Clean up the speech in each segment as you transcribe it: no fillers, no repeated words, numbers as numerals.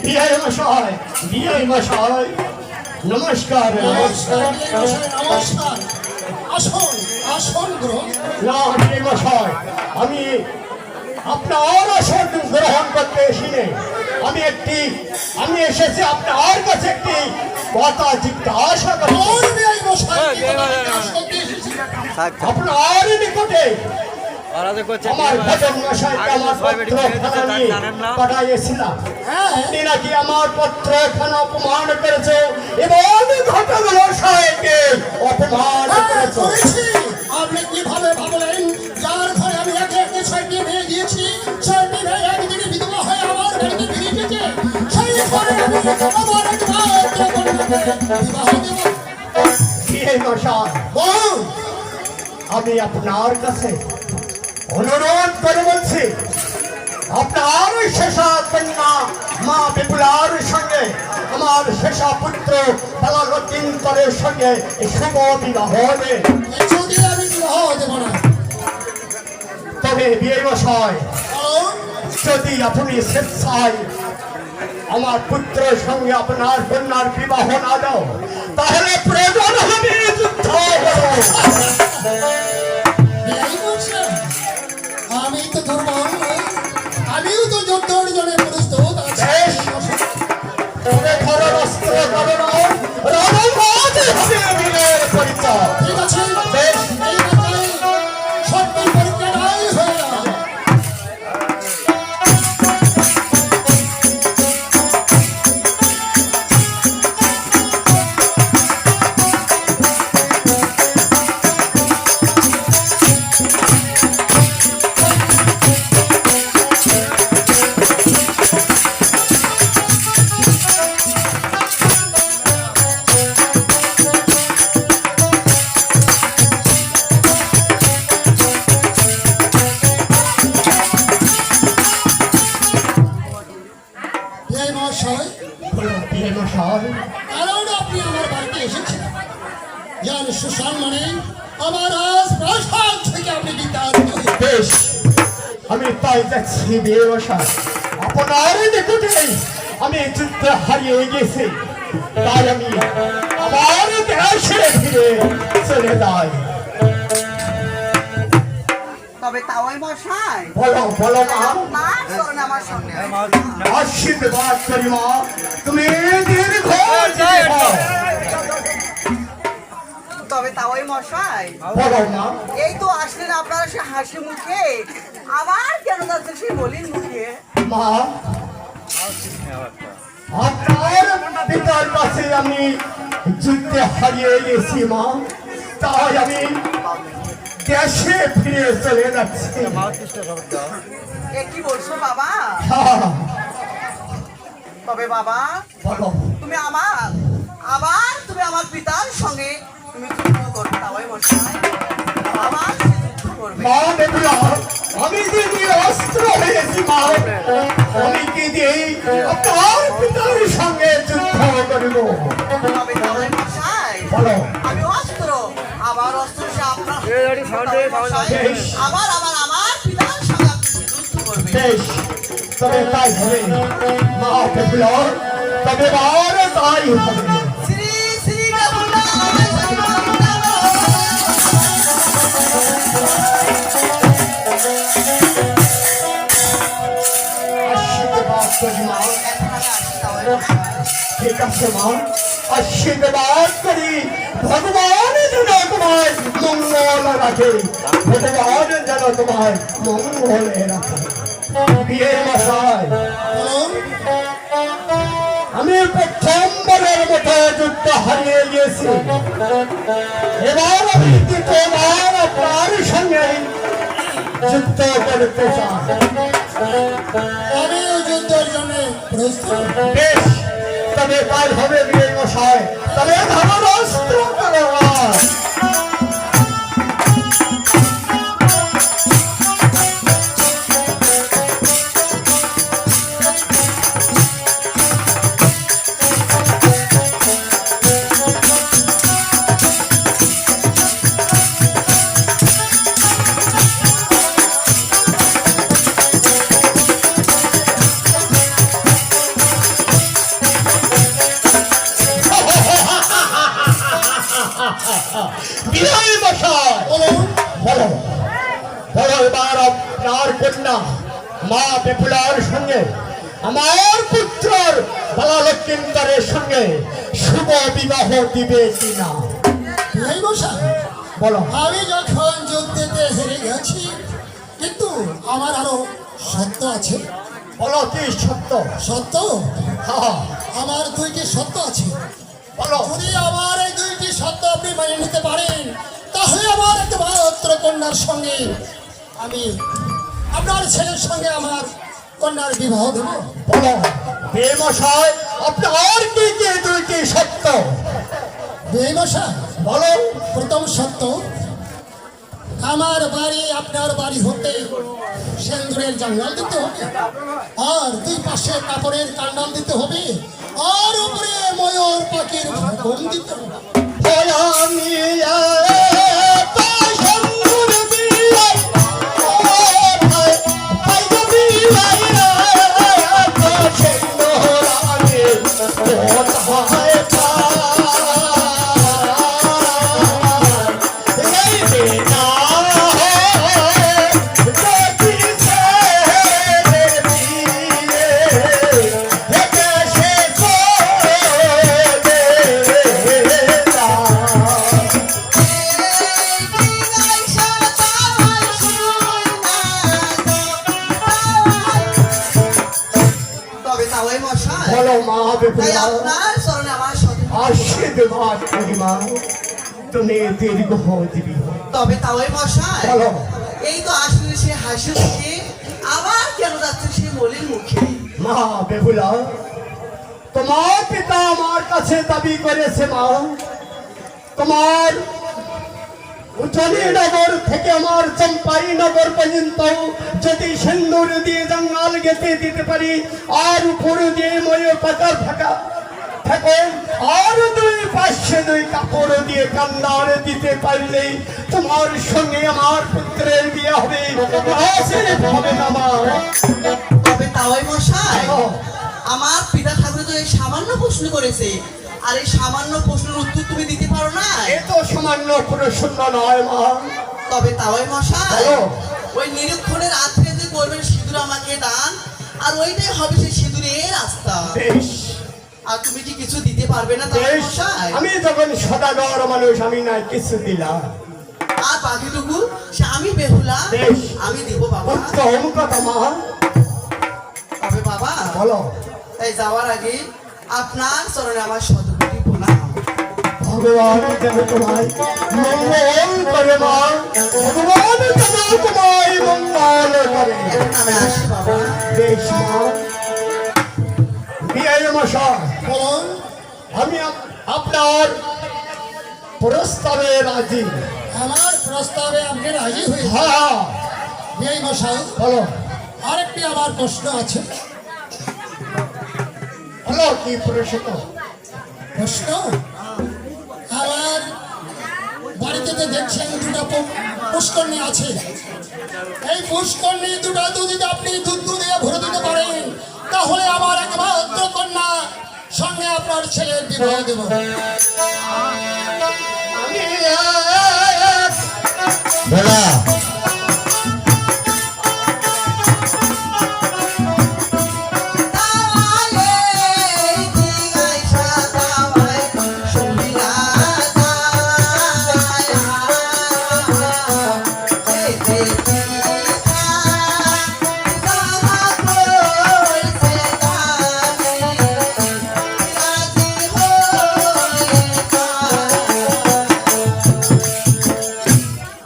বিআই মশাই, বিআই মশাই, নমস্কার। নমস্কার নমস্কার। আসুন আসুন গ্রহণ। না বিআই মশাই, আমি আপনার আসন গ্রহণ করতে এসিনি। আমি এসেছি আপনার কাছে একটি কথা জিজ্ঞাসা করতে। আপনার নিকটে আমার ভজন মশাইকে আমার পত্রখানা নিয়ে পাঠাইয়েছিলাম। আপনি নাকি আমার পত্রখানা অপমান করেছে এবং ঘটক মশাইকে অপমান করেছে। আপনি কিভাবে ভাবলেন যার ঘরে আমি একে একে 6টি মেয়ে দিয়েছি, 6টি মেয়ে একদিকে বিধবা হয়ে আমার বাড়িতে ফিরে এসেছে, সেই ঘরে আমি আমার একমাত্র কন্যাকে বিবাহ দেব। বিআই মশাই, আমি আপনার কাছে অনুরোধ করে বলছি, আপনার শেষা কন্যা মা বিপুলার সঙ্গে আমার শেষা পুত্র বালারতীন্তরের সঙ্গে শুভ বিবাহ হবে। আমি বিবাহ দেব না। তবে বিয়ে মশাই, যদি আপনি স্বেচ্ছায় আমার পুত্রের সঙ্গে আপনার কন্যার বিবাহ না দাও, তাহলে প্রয়োজন হবে যুদ্ধ। আমি তো দুর্বল, আমিও তো যুদ্ধের জন্য প্রস্তুত আছি। অস্ত্র পরিচয় ঠিক আছে, এই কথাই সত্যের পরীক্ষাটাই হয়ে যাবে। কারণ আপনি আমার বাড়িতে এসেছেন, যার সুসম্মানে আমার আজ প্রাসাদ থেকে আপনি বিতাড়িত হয়ে। বেশ, আমি তাই যাচ্ছি বিয়ে মশাই। আপনার নিকটে আমি যুদ্ধ হারিয়ে গেছি, তাই আমি আমার দেশে ফিরে চলে যাই। তবে তাওই মশাই, বলো বলো মা। আমার সঙ্গে আশীর্বাদ করি মা, তুমি দীর্ঘ তবে তাওই মশাই, বলো মা। এই তো আসলেন আপনারা সে হাসি মুখে, আবার কেন যাচ্ছে সেই বলির মুখে? মা, আপনার পিতার কাছে আমি যুদ্ধে হারিয়ে গেছি মা, তাই আমি দেশে ফিরে চলে যাচ্ছি। এ কি বলছো বাবা? হ্যাঁ, তবে বাবা, বলো। তুমি আমার পিতার সঙ্গে তুমি যুদ্ধ করবে তাওই মশাই, আবার সে যুদ্ধ করবে। মা বেগুলা, আমি যে দিয়ে অস্ত্র হয়েছি মা, আমি কি দিয়ে আপনার পিতার সঙ্গে যুদ্ধ করিব? তবে তাওই মশাই, বলো। আমি অস্ত্র, আমার অস্ত্র সে আপনার বেশ। আমার পিতার সঙ্গে আপনি যুদ্ধ করবে। বেশ, তবে তাই হবে মা বেগুলা, তবে আর তাই হবে। শ্রী শ্রী রামনা আশীর্বাদ করি মা। এখন আমি আসি তাওই মশাই। ঠিক আছে মা, আশীর্বাদ করি। ভগবান যেন তোমার মঙ্গল রাখে, ভগবান যেন তোমার মঙ্গলে রাখে। বিয়ে মশাই, আমি প্রথমবারের মতো যুদ্ধ হারিয়ে গিয়েছি, এবার আমি দ্বিতীয়বার আপনার সঙ্গে যুদ্ধ করতে চাই। আমিও যুদ্ধের জন্য প্রস্তুত। বেশ, তবে কাল হবে বিয়ে মশাই, তবে ধরো অস্ত্র করো। কন্যা মা বেপুলার সঙ্গে আমার পুত্র বালা লক্ষিন্দরের সঙ্গে শুভ বিবাহ দিবে কিনা এই মশাই, বলো। আমি যখন যুদ্ধেতে হেরে গেছি, কিন্তু আমার আরো সত্য আছে। বলো কি সত্য? সত্য হ্যাঁ, আমার দুইটি সত্য আছে। বলো। যদি আমার এই দুইটি সত্য আপনি মেনে নিতে পারেন, তাহলে আমার একমাত্র কন্যার সঙ্গে আমি আপনার ছেলের সঙ্গে আমার কন্যার বিবাহ দেব। বলো বেমশাই, আপনার কি কি দুইটি সত্য এই মশাই, বলো। প্রথম সত্য, আমার বাড়ি আপনার বাড়ি হতে সেন্দুরের জঙ্গল দিতে হবে, আর দুই পাশে কাপড়ের কান্ডাল দিতে হবে, আর উপরে ময়ূর পাখির ফোন দিতে হবে। আমি সুন্দর বিলাই তবে তাওই মশাই, বলো মা তাই বেপুলা, আপনার চরণে আমার সতী। আশীর্বাদ করি মা, তুমি দীর্ঘ দিবি। তবে তাওই মশাই, বলো। এই তো আসলে সে হাসি মুখে, আবার কেন যাচ্ছে সে মলিন মুখে? মা বেহুলা, তোমার পিতা আমার কাছে দাবি করেছে মা, তোমার উজলিনগর থেকে আমার চম্পাই নগর পর্যন্ত যদি সিন্দুর দিয়ে জঙ্গল গেতে দিতে পারি, আর উপর দিয়ে ময়ূর পাতার ফাঁকা থাকে, আর দুই পাশে দুই কাপড় দিয়ে কান্নার দিতে পারলেই তোমার সঙ্গে আমার পুত্রের বিয়ে হবে। হবে না মা। তবে তাওই মশাই, বলো। আমার পিতা ঠাকুর তো এই সামান্য প্রশ্ন করেছে, আর এই সামান্য প্রশ্নের উত্তর তুমি দিতে পারো না। এ তো সামান্য প্রশ্ন নয় মা। তবে তাওই মশাই, বলো। ওই নিরীক্ষণের আজকে যে করবেন সিঁদুর আমাকে দান, আর ওইটাই হবে সেই সিঁদুরের রাস্তা। বেশ আর তুমি কি কিছু দিতে পারবে না তাওই বেশ, মশাই? আমি যখন সদাগর মানুষ, আমি না কিছু দিলাম। আর বাকিটুকু সে আমি বেহুলা, বেশ। আমি দিব বাবা। উত্তম কথা মা। তবে বাবা, বলো। তাই যাওয়ার আগে আপনার চরণে আমার শতকোটি প্রণাম। ভগবান যেন তোমায় মঙ্গল করে মা, ভগবান যেন তোমায় মঙ্গল করে। এখন আমি আসি বাবা। বেশ মা। বিয়ের মশাই, বলুন, আমি আপনার প্রস্তাবে রাজি। আমার প্রস্তাবে আপনি রাজি হয়ে হ্যাঁ, এই মশাই, বলো। আরেকটি আমার প্রশ্ন আছে। বলো কি প্রশ্ন? প্রশ্ন, আমার বাড়িতে তো দেখছেন দুটো পুষ্করণী আছে, এই পুষ্করণী দুটো যদি আপনি দুধ দিয়ে ভরে দিতে পারেন, তাহলে আমার একমাত্র কন্যা সঙ্গে আপনার ছেলের বিবাহ দেব। আমি বলা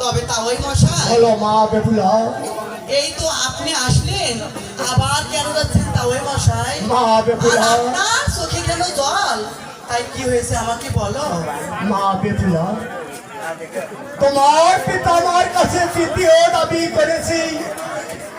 তবে তাওই মশাই, বলো মা বেহুলা। এই তো আপনি আসলেন, আবার কেন যাচ্ছেন তাওই মশাই? মা আর বেহুলা, আপনার চোখে কেন জল? তাই কি হয়েছে আমাকে বলো। মা বেহুলা, তোমার পিতা আমার কাছে তৃতীয় দাবি করেছি।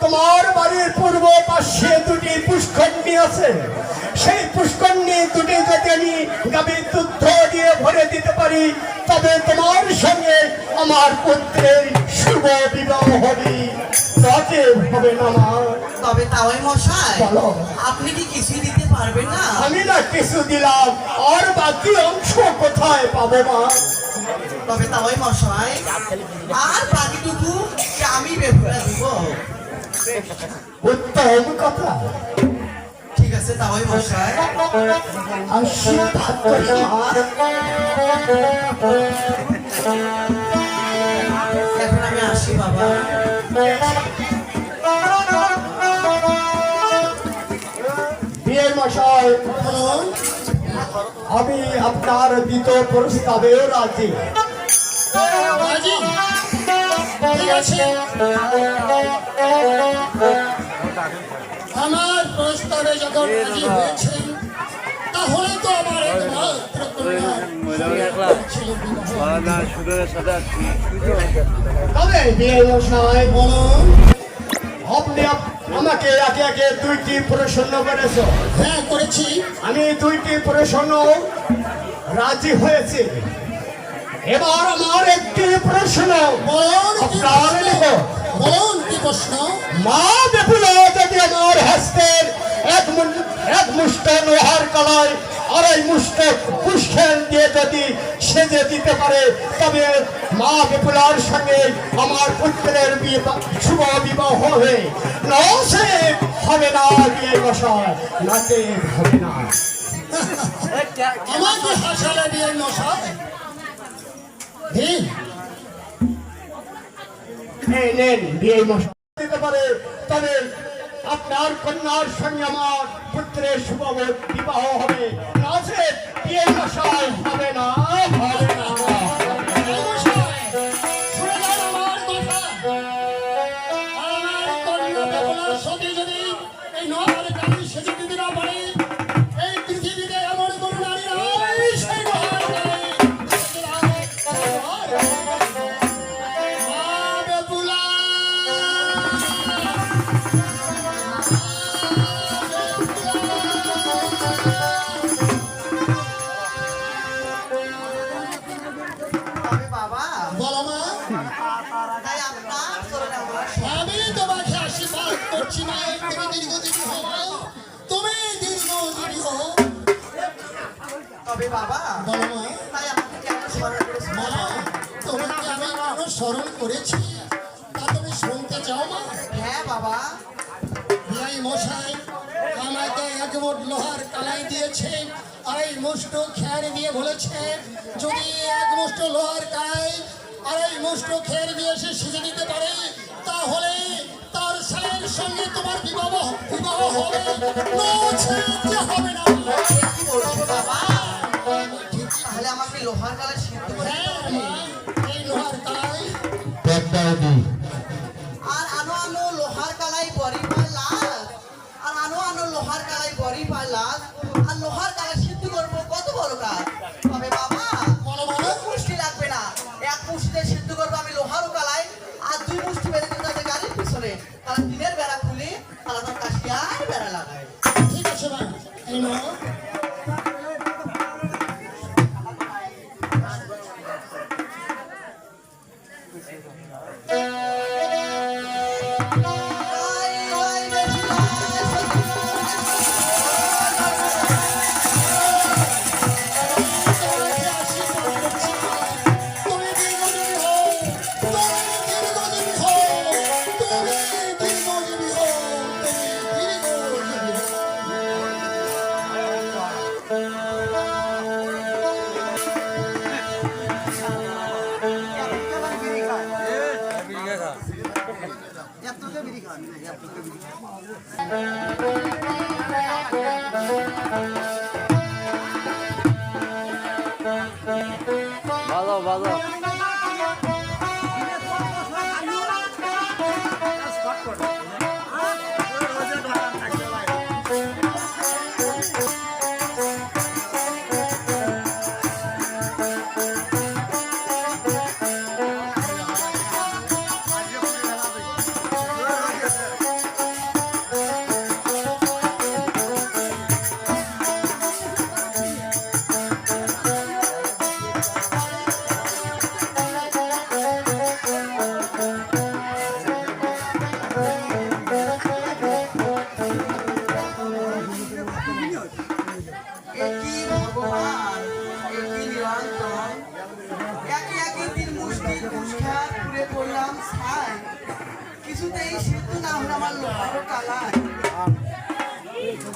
তোমার বাড়ির পূর্ব পাশে দুটি পুষ্করণী আছে, সেই পুষ্করণী দুটি যদি আমি গাভীর দুধ দিয়ে ভরে দিতে পারি, তবে তোমার সঙ্গে আমার পুত্রের শুভ বিবাহ হবে। তাতে হবে না মা। তবে তাওই মশাই, বলো। আপনি কি কিছুই দিতে পারবেন না? আমি না কিছু দিলাম, আর বাকি অংশ কোথায় পাবো মা? তবে তাওই মশাই, আর বাকিটুকু কি আমি বেহুলা দিব? উত্তম কথা। ঠিক আছে তাওয়াই মশাই। আশীর্বাদ করি মা। এখন আমি আসি বাবা। বিয়ে মশাই, বলুন। আমি আপনার দ্বিতীয় প্রস্তাবেও রাজি। রাজি? ঠিক আছে। আমার প্রস্তাবে যখন রাজি হয়েছেন তাহলে তো আমার একমাত্র কন্যার ছেলের বিবাহ। তবে বিয়ে মশাই, বলুন। আপনি আমাকে একে একে দুইটি প্রশ্ন করেছো। হ্যাঁ করেছি। আমি দুইটি প্রশ্ন রাজি হয়েছি। এবার আমার একটি প্রশ্ন বলুন কি আপনার প্রশ্ন? লিখো। বলুন কি প্রশ্ন? মা বেপুলা যদি আমার হস্তের এক মুষ্ট লোহার কলায় আড়াই মুষ্ট পুষ্কেল দিয়ে যদি সেজে দিতে পারে, তবে মা বেপুলার সঙ্গে আমার পুত্রের শুভ বিবাহ হবে। নসে হবে না বিয়ে বসায়, নাতে হবে না। আমাকে হাসালে বিয়ের মশাই। এই নেন বিয়ে মশাই দিতে পারে, তবে আপনার কন্যার সঙ্গে আমার পুত্রের শুভ বিবাহ হবে। নচে বিয়ে মশাই হবে না, হবে না। এই মশাই, শুনে যান আমার কথা। আমার কন্যা বেহুলার সতী যদি এই নোয়ার কালী সেজে দিতে না পারে, এই পৃথিবীতে এমন কোন নারী নাই, সেই নোয়ার কালী সেজে দাও। মা বেহুলা। তবে বাবা বলো মা। তাই আপনার চলে আমার আমি তোমাকে আশীর্বাদ করছি মা, তুমি দীর্ঘজীবী হও, তুমি দীর্ঘজীবী হও। তবে বাবা বলো মা। তাই আমাকে কেন স্মরণ করেছো মা, তোমাকে আমি কেন স্মরণ করেছি তা তুমি শুনতে চাও মা? হ্যাঁ বাবা। বিআই মশাই আমাকে এক মুঠ লোহার কালাই দিয়েছে আর এই মুষ্ট খের দিয়ে বলেছে, যদি এক মুষ্ট লোহার কালাই আর এই মুষ্ট খের দিয়ে সে সিজে দিতে পারে, তাহলে তার ছেলের সঙ্গে তোমার বিবাহ হবে। নচেৎ যে হবে না। কি বলছো বাবা? ঠিক। তাহলে আমাকে লোহার গালায় সিদ্ধ করে হ্যাঁ মা, এই লোহার কালাই আর আনো আনো লোহার কালাই বড়ি পারলাস, আর আনো আনো লোহার কালাই বড়ি পারলাস, আর লোহার কালাই সিদ্ধ করবো কত বড় কাজ। তবে বাবা বলো বাবা। এক মুষ্টি লাগবে না, এক মুষ্টিতে সিদ্ধ করবো আমি লোহারও কালাই, আর দুই মুষ্টি বেঁধে দিতে হবে গাড়ির পিছনে, তারা দিনের বেড়া খুলে তারা তার কাশিয়ার বেড়া লাগায়। ঠিক আছে মা, এই নাও। ভালো ভালো একই ভগবান, একই নিরন্তর, একই একই তিন মুষ্টি কুষ্ঠা পুড়ে পড়লাম ছাই। কি কিছুতেই সিদ্ধ না হলে আমার লোহার কালাই,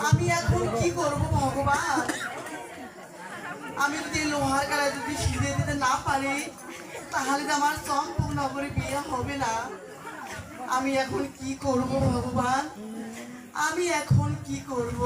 আমি এখন কি করব ভগবান? আমি যদি এই লোহার কালাই যদি সিদ্ধে দিতে না পারি, তাহলে তো আমার চম্পক নগরে বিয়ে হবে না। আমি এখন কি করব ভগবান? আমি এখন কি করব?